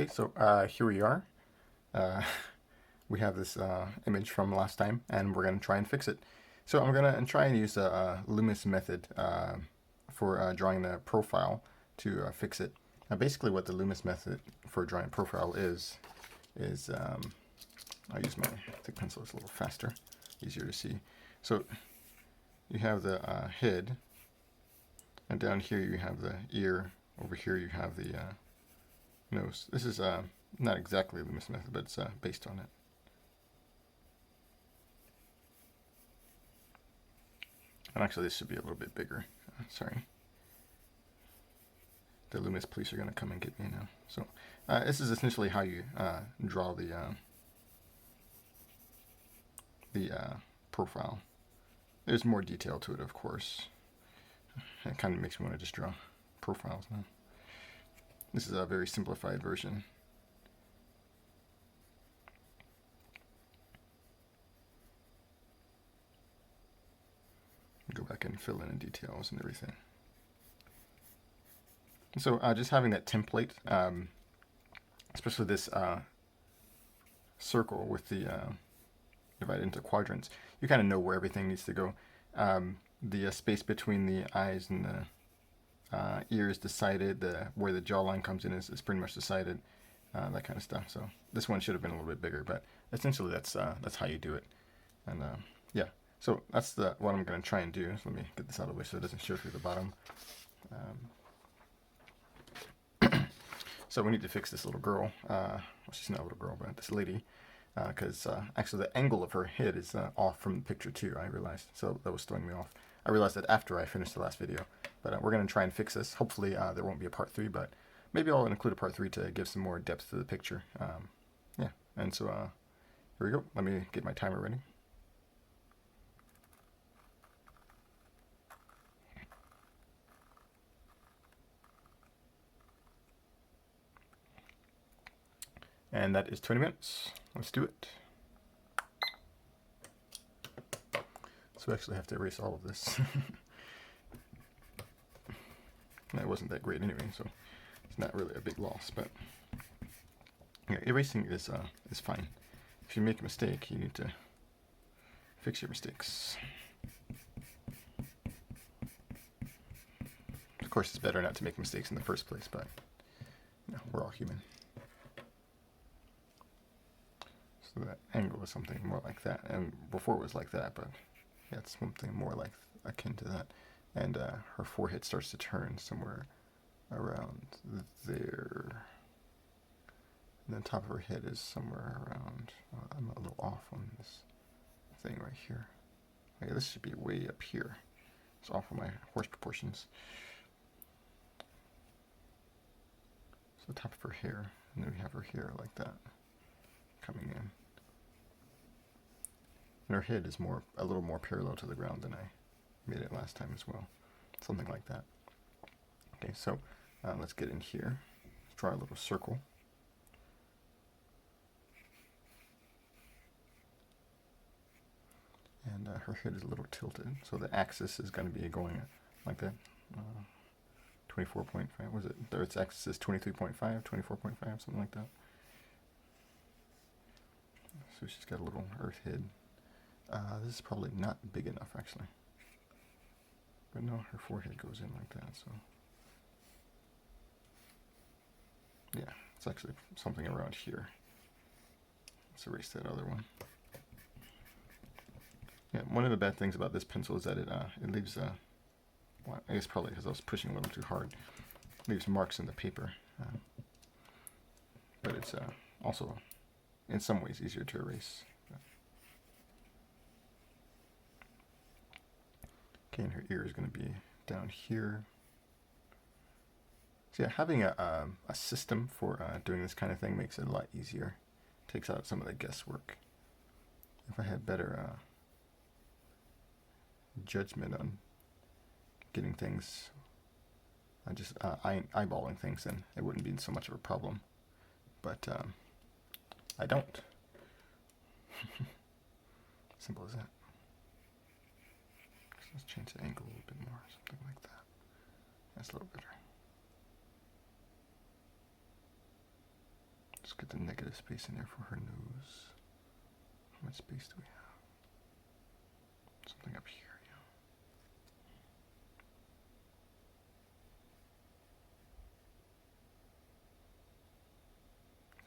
Okay, so here we are. Uh, we have this image from last time, and we're going to try and fix it. So I'm going to try and use the Loomis method for drawing the profile to fix it. Now, basically, what the Loomis method for drawing profile is I'll use my thick pencil. It's a little faster, easier to see. So you have the head, and down here you have the ear. Over here you have the nose. This is not exactly Loomis method, but it's based on it. And actually, this should be a little bit bigger. Sorry. The Loomis police are going to come and get me now. So this is essentially how you draw the profile. There's more detail to it, of course. It kind of makes me want to just draw profiles now. This is a very simplified version. Go back and fill in the details and everything. So just having that template, especially this circle with the divided into quadrants, you kind of know where everything needs to go. The space between the eyes and the ears decided. Where the jawline comes in is pretty much decided. That kind of stuff. So this one should have been a little bit bigger, but essentially that's how you do it. And yeah, so that's what I'm going to try and do. So let me get this out of the way so it doesn't show through the bottom. So we need to fix this little girl. Well, she's not a little girl, but this lady, because actually the angle of her head is off from the picture too, I realized. So that was throwing me off. I realized that after I finished the last video. But we're going to try and fix this. Hopefully there won't be a part 3, but maybe I'll include a part 3 to give some more depth to the picture. Yeah, and so here we go. Let me get my timer ready. And that is 20 minutes. Let's do it. So we actually have to erase all of this. That wasn't that great anyway, so it's not really a big loss. But yeah, erasing is fine. If you make a mistake, you need to fix your mistakes. Of course, it's better not to make mistakes in the first place, but you know, we're all human. So that angle is something more like that, and before it was like that, but yeah, it's something more like akin to that. And her forehead starts to turn somewhere around there. And the top of her head is somewhere around, I'm a little off on this thing right here. Okay, this should be way up here. It's off of my horse proportions. So the top of her hair, and then we have her hair like that coming in. And her head is a little more parallel to the ground than I made it last time as well. Something like that. Okay, so let's get in here. Let's draw a little circle. And her head is a little tilted, so the axis is going to be going like that. 24.5, was it? Its axis is 23.5, 24.5, something like that. So she's got a little earth head. This is probably not big enough, actually. But no, her forehead goes in like that, so. Yeah, it's actually something around here. Let's erase that other one. Yeah, one of the bad things about this pencil is that it leaves, well, I guess probably because I was pushing a little too hard, leaves marks in the paper. But it's also, in some ways, easier to erase. Okay, and her ear is going to be down here. So yeah, having a system for doing this kind of thing makes it a lot easier. Takes out some of the guesswork. If I had better judgment on getting things, just eyeballing things, then it wouldn't be so much of a problem. But I don't. Simple as that. Let's change the angle a little bit more, something like that. That's a little better. Let's get the negative space in there for her nose. How much space do we have? Something up here,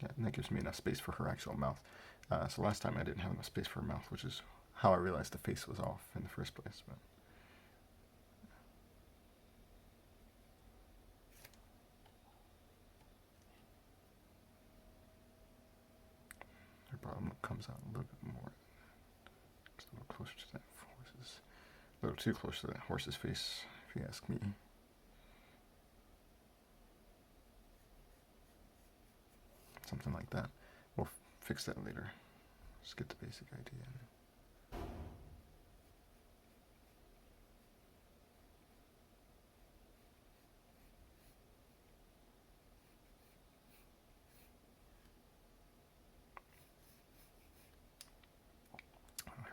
yeah. And that gives me enough space for her actual mouth. So last time I didn't have enough space for her mouth, which is how I realized the face was off in the first place. But her bottom lip comes out a little bit more. It's a little closer to that horse's, a little too close to that horse's face, if you ask me. Something like that. We'll fix that later. Just get the basic idea.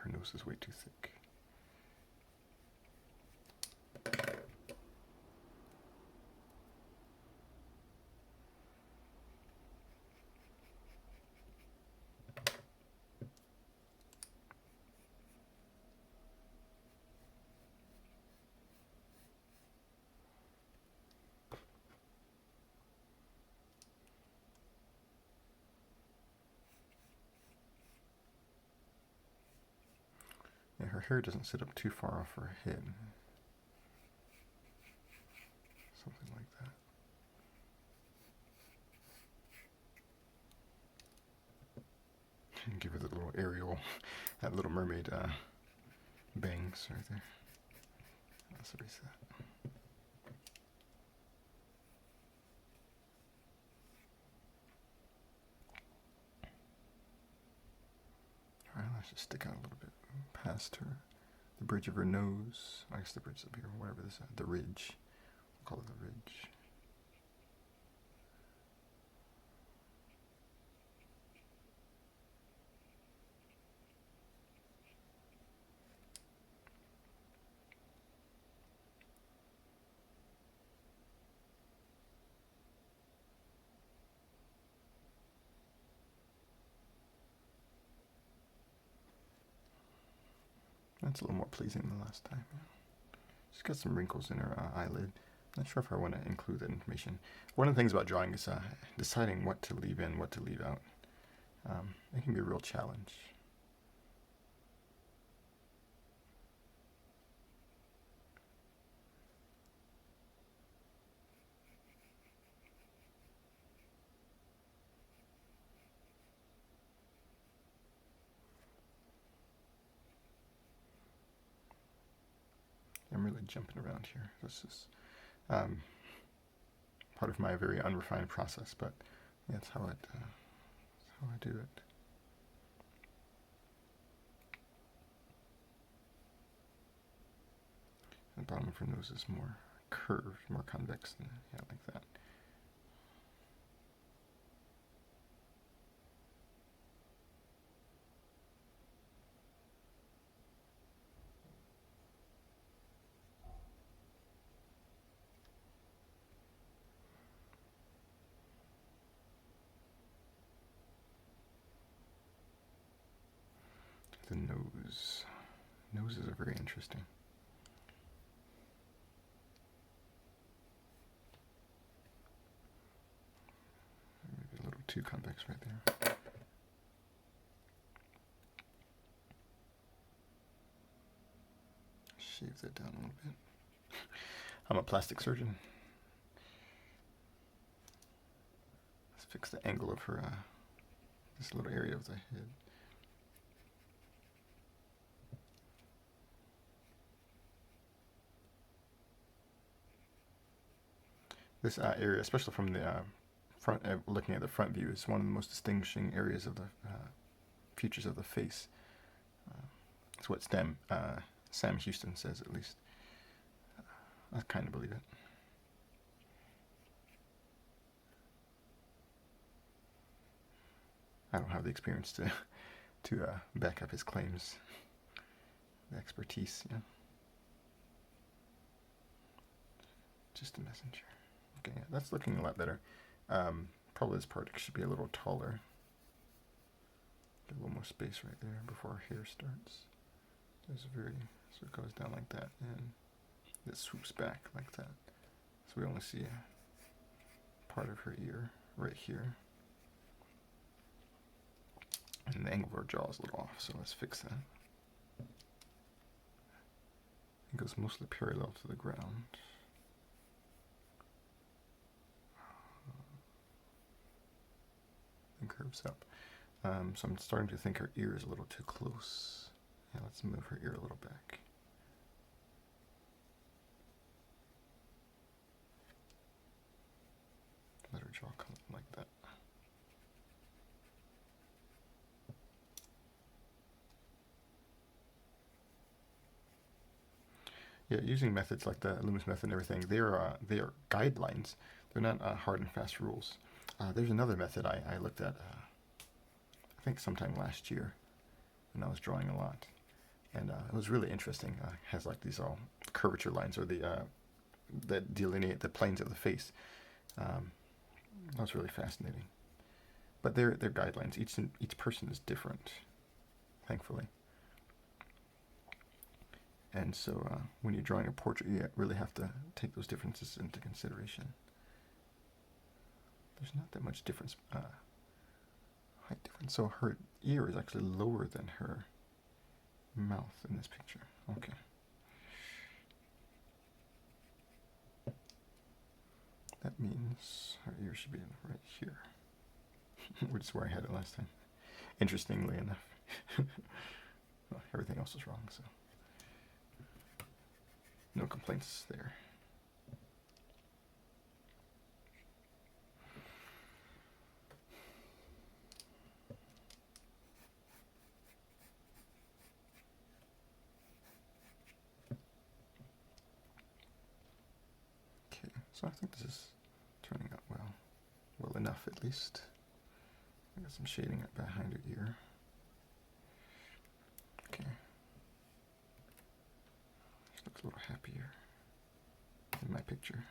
Her nose is way too thick. Yeah, her hair doesn't sit up too far off her head. Something like that. And give her the little Ariel, that little mermaid bangs right there. Let's erase that. Her eyelashes stick out a little bit past her, the bridge of her nose. I guess the bridge up here, whatever this is, the ridge. We'll call it the ridge. That's a little more pleasing than last time. She's got some wrinkles in her eyelid. Not sure if I want to include that information. One of the things about drawing is deciding what to leave in, what to leave out. It can be a real challenge. I'm really jumping around here. This is part of my very unrefined process, but yeah, that's how I do it. The bottom of her nose is more curved, more convex than, yeah, like that. The nose. Noses are very interesting. Maybe a little too convex right there. Shave that down a little bit. I'm a plastic surgeon. Let's fix the angle of her, this little area of the head. This area, especially from the front, looking at the front view, is one of the most distinguishing areas of the features of the face. It's what Sam Houston says, at least. I kind of believe it. I don't have the experience to back up his claims, the expertise, you know. Just a messenger. Okay, yeah, that's looking a lot better. Probably this part should be a little taller. Get a little more space right there before our hair starts. So it goes down like that, and it swoops back like that. So we only see a part of her ear right here. And the angle of our jaw is a little off, so let's fix that. It goes mostly parallel to the ground. And curves up. So I'm starting to think her ear is a little too close. Yeah, let's move her ear a little back. Let her jaw come up like that. Yeah, using methods like the Loomis method and everything, they are guidelines. They're not hard and fast rules. There's another method I looked at, I think sometime last year, when I was drawing a lot, and it was really interesting. It has like these all curvature lines, or that delineate the planes of the face. That was really fascinating. But they're guidelines. Each person is different, thankfully. And so when you're drawing a portrait, you really have to take those differences into consideration. There's not that much difference, height difference. So her ear is actually lower than her mouth in this picture. Okay. That means her ear should be right here, which is where I had it last time. Interestingly enough. Well, everything else is wrong, so no complaints there. Okay, so I think this is turning out well enough at least. I got some shading behind her ear. Okay. She looks a little happier in my picture.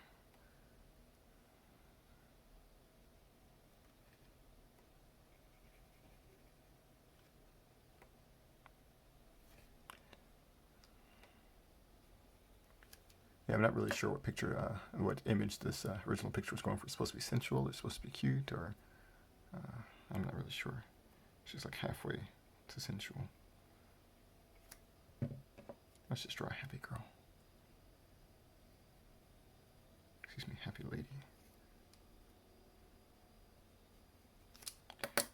Yeah, I'm not really sure what picture, what image this original picture was going for. It's supposed to be sensual, it's supposed to be cute, or I'm not really sure. She's like halfway to sensual. Let's just draw a happy girl. Excuse me, happy lady.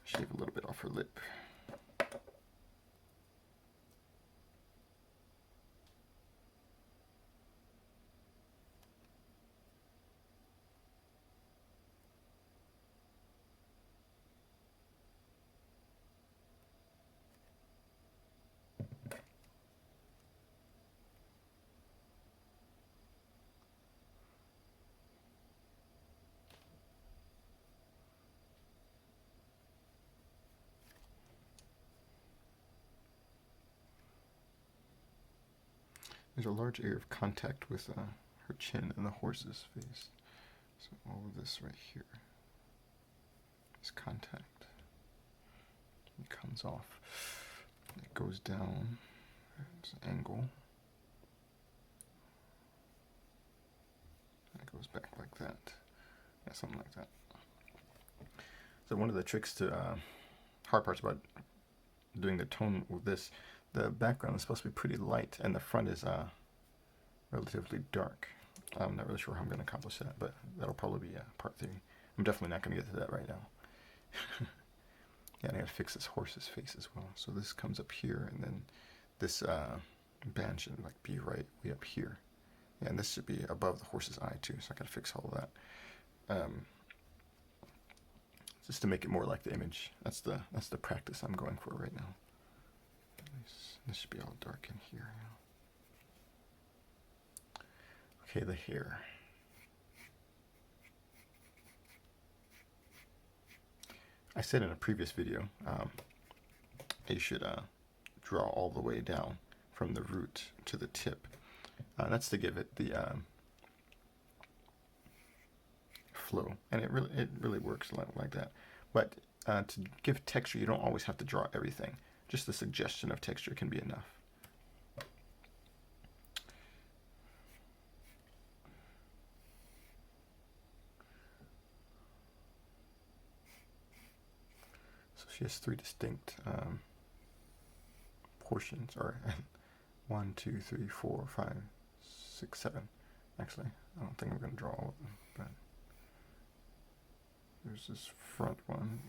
Shave a little bit off her lip. There's a large area of contact with her chin and the horse's face. So all of this right here is contact. It comes off. It goes down. It's an angle. And it goes back like that. Yeah, something like that. So one of the tricks to hard parts about doing the tone with this, the background is supposed to be pretty light, and the front is relatively dark. I'm not really sure how I'm going to accomplish that, but that'll probably be part 3. I'm definitely not going to get to that right now. Yeah, and I got to fix this horse's face as well. So this comes up here, and then this band should like be right way up here. Yeah, and this should be above the horse's eye too, so I got to fix all of that. Just to make it more like the image. That's the practice I'm going for right now. This should be all dark in here. Okay, the hair. I said in a previous video, you should draw all the way down from the root to the tip. That's to give it the flow, and it really works like that. But to give texture, you don't always have to draw everything. Just the suggestion of texture can be enough. So she has three distinct portions, or 1, 2, 3, 4, 5, 6, 7. Actually, I don't think I'm going to draw all of them, but there's this front one,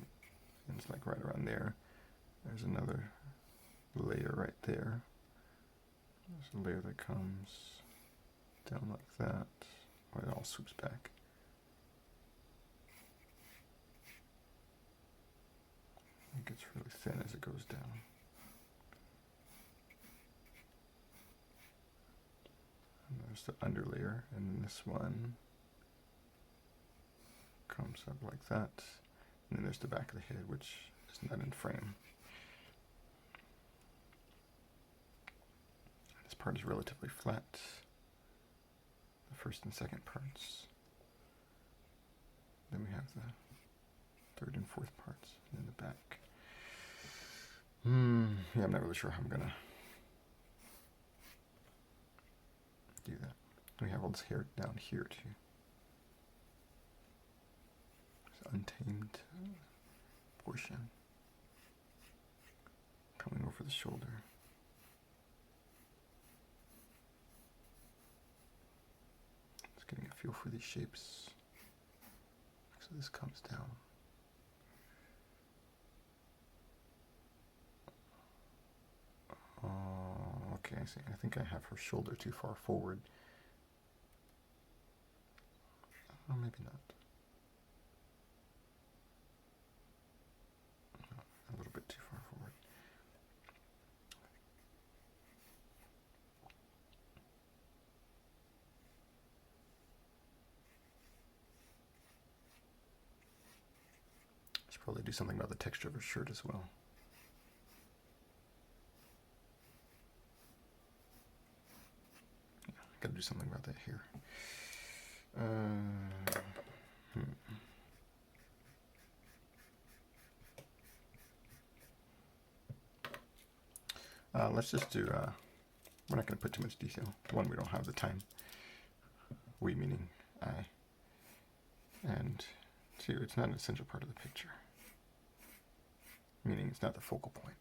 and it's like right around there. There's another layer right there. There's a layer that comes down like that, or it all swoops back. It gets really thin as it goes down. And there's the underlayer, and this one comes up like that. And then there's the back of the head, which is not in frame. This part is relatively flat. The first and second parts. Then we have the third and fourth parts, and then the back. Yeah, I'm not really sure how I'm gonna do that. We have all this hair down here too. This untamed portion coming over the shoulder. Just getting a feel for these shapes. So this comes down. Okay, I see. I think I have her shoulder too far forward. Oh, maybe not. No, a little bit too far forward. I should probably do something about the texture of her shirt as well. Gotta do something about that here. Let's just do, we're not going to put too much detail. One, we don't have the time. We meaning I. And two, it's not an essential part of the picture. Meaning it's not the focal point.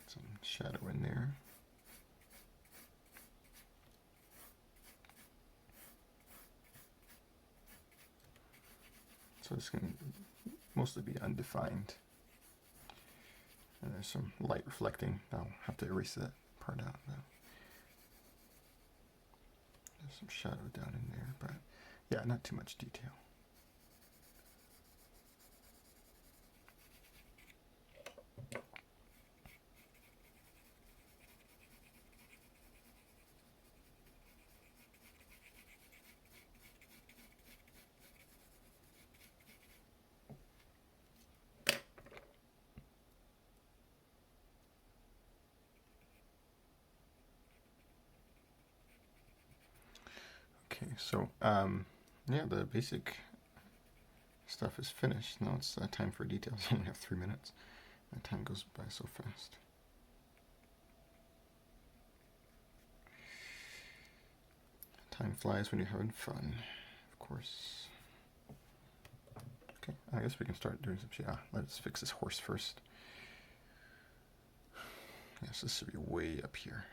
Some shadow in there. So it's going to mostly be undefined. And there's some light reflecting. I'll have to erase that part out though. There's some shadow down in there, but yeah, not too much detail. Okay, so yeah, the basic stuff is finished. Now it's time for details. I only have 3 minutes. That time goes by so fast. Time flies when you're having fun, of course. Okay, I guess we can start doing some shit. Let's fix this horse first. Yes, this should be way up here.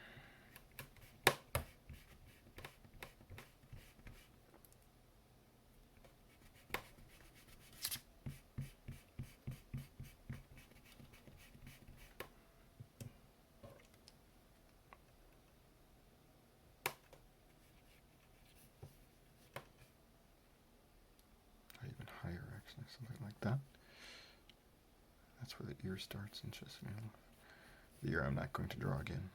Or even higher, actually, something like that. the ear starts. Interesting. The ear I'm not going to draw again.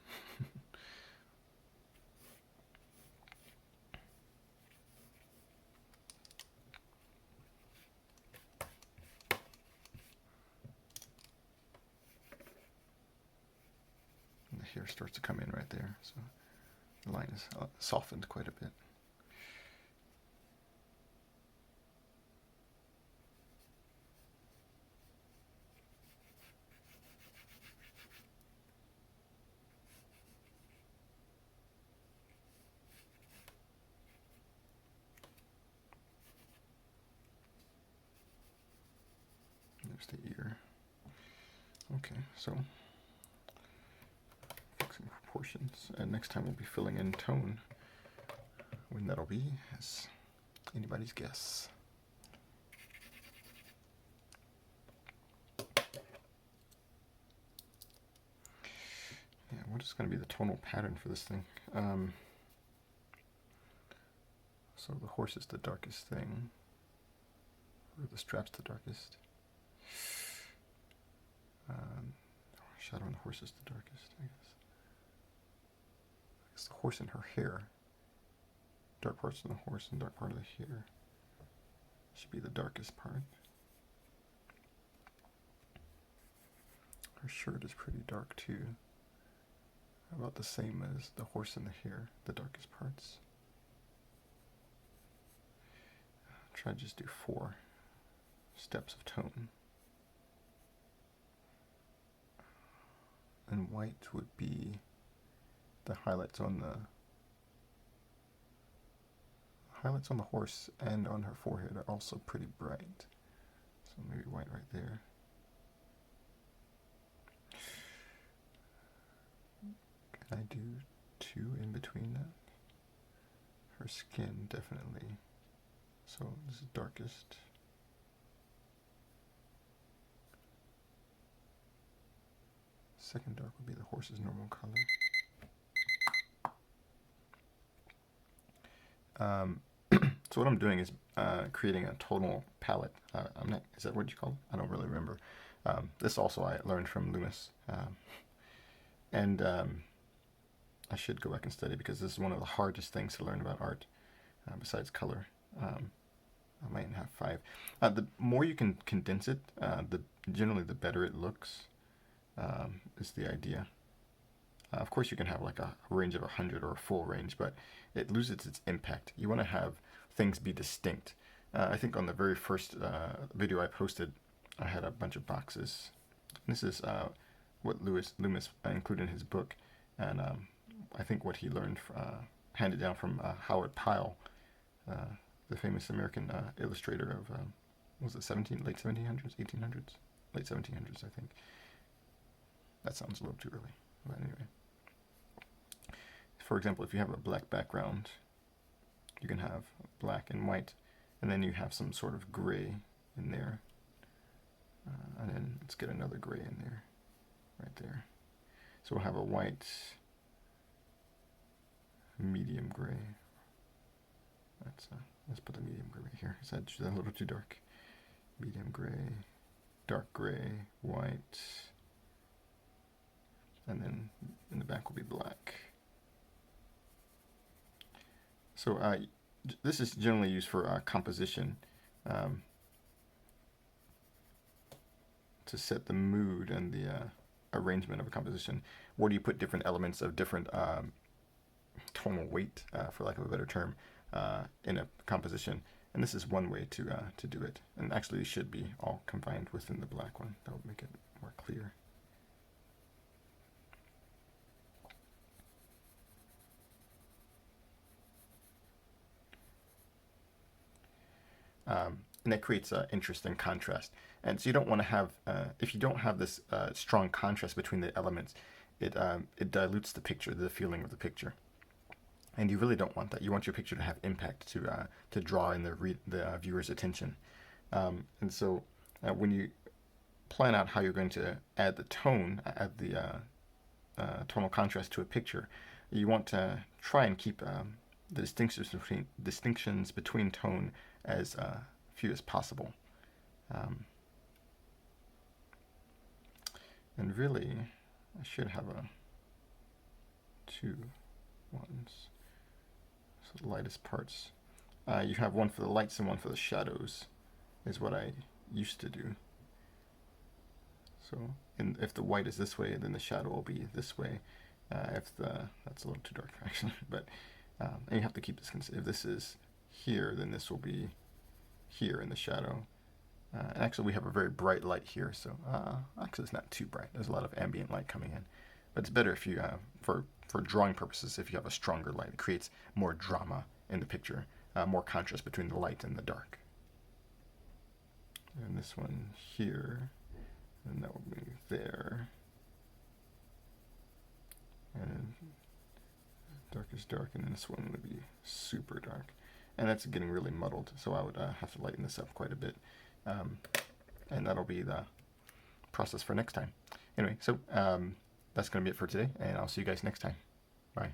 And the hair starts to come in right there, so the line is softened quite a bit. There's the ear. Okay, so fixing proportions, and next time we'll be filling in tone. When that'll be is anybody's guess. Yeah, what is going to be the tonal pattern for this thing? So the horse is the darkest thing, or the strap's the darkest. Shadow on the horse is the darkest, I guess. I guess the horse and her hair. Dark parts of the horse and dark part of the hair should be the darkest part. Her shirt is pretty dark too. About the same as the horse and the hair, the darkest parts. Try to just do 4 steps of tone. And white would be the highlights on the horse and on her forehead are also pretty bright. So maybe white right there. Can I do 2 in between that? Her skin, definitely. So this is darkest. Second dark would be the horse's normal color. So what I'm doing is creating a tonal palette. Is that what you call it? I don't really remember. This also I learned from Loomis. I should go back and study because this is one of the hardest things to learn about art, besides color. I might have 5. The more you can condense it, generally the better it looks, is the idea. Of course you can have like a range of 100 or a full range, but it loses its impact. You want to have things be distinct. I think on the very first video I posted, I had a bunch of boxes. This is what Loomis included in his book, and I think what he learned, handed down from Howard Pyle, the famous American illustrator of, was it late 1700s, 1800s? Late 1700s, I think. That sounds a little too early, but anyway. For example, if you have a black background, you can have black and white, and then you have some sort of gray in there. And then let's get another gray in there, right there. So we'll have a white, medium gray. Let's put the medium gray right here. Is that a little too dark? Medium gray, dark gray, white, and then in the back will be black. So this is generally used for composition, to set the mood and the arrangement of a composition. Where do you put different elements of different tonal weight, for lack of a better term, in a composition? And this is one way to do it. And actually it should be all combined within the black one. That would make it more clear. And that creates interesting contrast. And so you don't want to have, if you don't have this strong contrast between the elements, it dilutes the picture, the feeling of the picture. And you really don't want that. You want your picture to have impact, to draw in the viewer's attention. And so when you plan out how you're going to add the tone, add the tonal contrast to a picture, you want to try and keep the distinctions between tone as few as possible. And really, I should have a 2 ones. So the lightest parts. You have one for the lights and one for the shadows, is what I used to do. So if the white is this way, then the shadow will be this way. That's a little too dark actually, but and you have to keep this. If this is here, then this will be here in the shadow. And actually, we have a very bright light here, so actually it's not too bright. There's a lot of ambient light coming in, but it's better if you for drawing purposes if you have a stronger light. It creates more drama in the picture, more contrast between the light and the dark. And this one here, and that will be there. And dark is dark, and then this one would be super dark. And that's getting really muddled, so I would have to lighten this up quite a bit. And that'll be the process for next time. Anyway, so that's going to be it for today, and I'll see you guys next time. Bye.